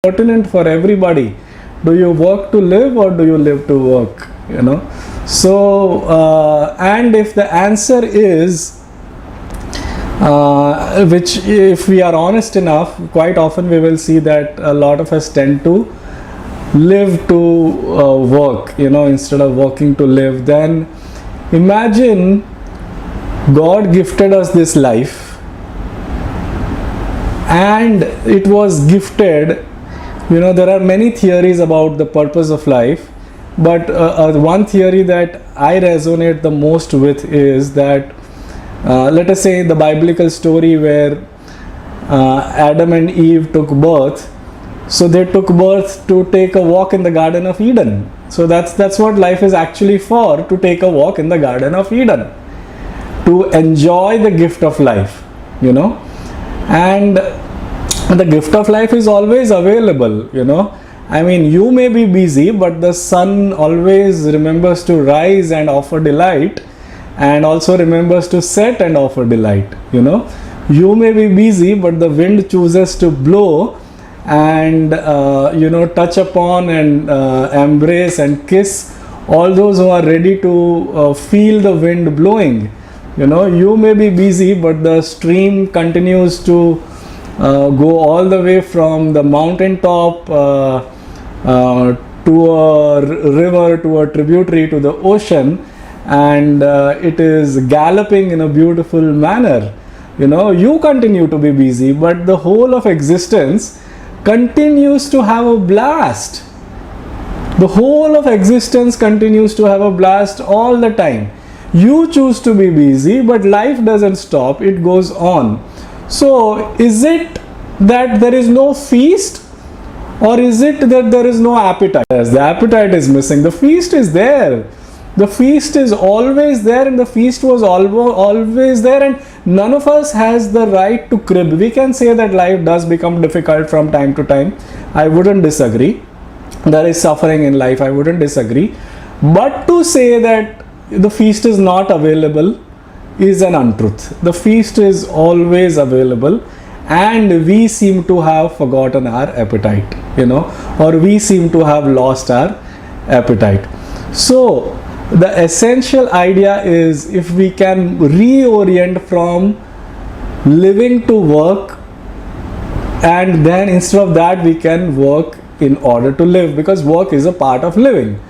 pertinent for everybody. Do you work to live or do you live to work? So and if the answer is which, if we are honest enough, quite often we will see that a lot of us tend to live to work, instead of working to live. Then imagine God gifted us this life, and it was gifted. There are many theories about the purpose of life, but one theory that I resonate the most with is that let us say the biblical story where Adam and Eve took birth. So they took birth to take a walk in the Garden of Eden. So that's what life is actually for, to take a walk in the Garden of Eden, to enjoy the gift of life, and the gift of life is always available. You may be busy, but the sun always remembers to rise and offer delight, and also remembers to set and offer delight. You may be busy, but the wind chooses to blow and touch upon and embrace and kiss all those who are ready to feel the wind blowing. You may be busy, but the stream continues to go all the way from the mountain top to a river, to a tributary, to the ocean, and it is galloping in a beautiful manner. You continue to be busy, but the whole of existence continues to have a blast. The whole of existence continues to have a blast all the time. You choose to be busy, but life doesn't stop, it goes on. So is it that there is no feast, or is it that there is no appetite? Yes, the appetite is missing. The feast is there. The feast is always there, and the feast was always there, and none of us has the right to crib. We can say that life does become difficult from time to time. I wouldn't disagree. There is suffering in life. I wouldn't disagree. But to say that the feast is not available is an untruth. The feast is always available, and we seem to have forgotten our appetite, or we seem to have lost our appetite. So the essential idea is, if we can reorient from living to work, and then instead of that we can work in order to live, because work is a part of living.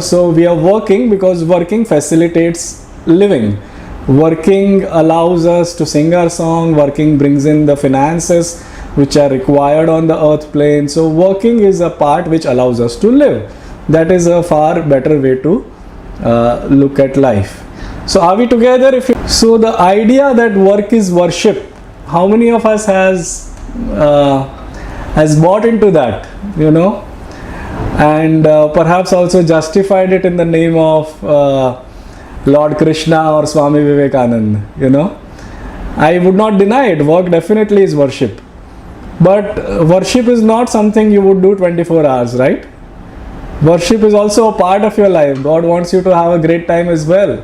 So we are working because working facilitates living. Working allows us to sing our song. Working brings in the finances which are required on the earth plane. So working is a part which allows us to live. That is a far better way to look at life. So are we together? So the idea that work is worship, how many of us has bought into that, and perhaps also justified it in the name of Lord Krishna or Swami Vivekananda? I would not deny it. Work definitely is worship, but worship is not something you would do 24 hours, right? Worship is also a part of your life. God wants you to have a great time as well.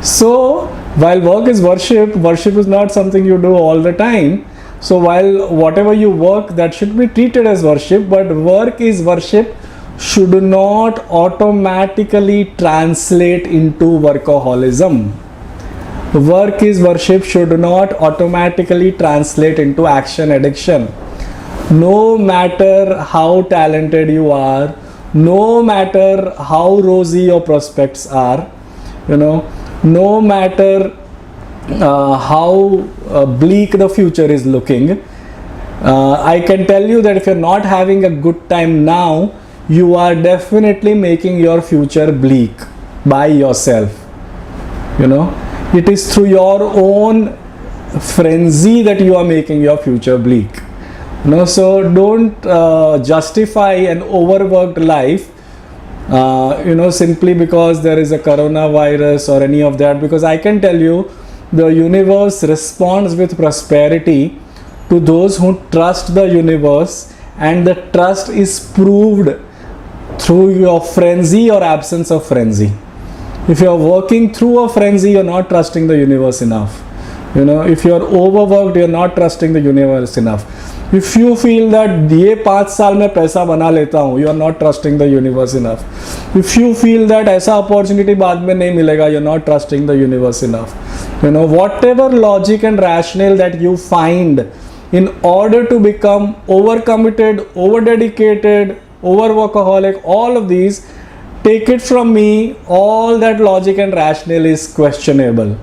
So while work is worship, worship is not something you do all the time. So while whatever you work, that should be treated as worship, but work is worship should not automatically translate into workaholism. Work is worship should not automatically translate into action addiction. No matter how talented you are, no matter how rosy your prospects are, no matter how bleak the future is looking, I can tell you that if you're not having a good time now, you are definitely making your future bleak by yourself. It is through your own frenzy that you are making your future bleak. So don't justify an overworked life simply because there is a coronavirus or any of that, because I can tell you the universe responds with prosperity to those who trust the universe, and the trust is proved through your frenzy or absence of frenzy. If you are working through a frenzy, you are not trusting the universe enough. If you are overworked, you are not trusting the universe enough. If you feel that ये 5 साल में पैसा बना लेता हूँ, you are not trusting the universe enough. If you feel that ऐसा opportunity बाद में नहीं मिलेगा, you're not trusting the universe enough. You know, whatever logic and rationale that you find in order to become overcommitted, over-dedicated, over-workaholic, all of these, take it from me, all that logic and rationale is questionable.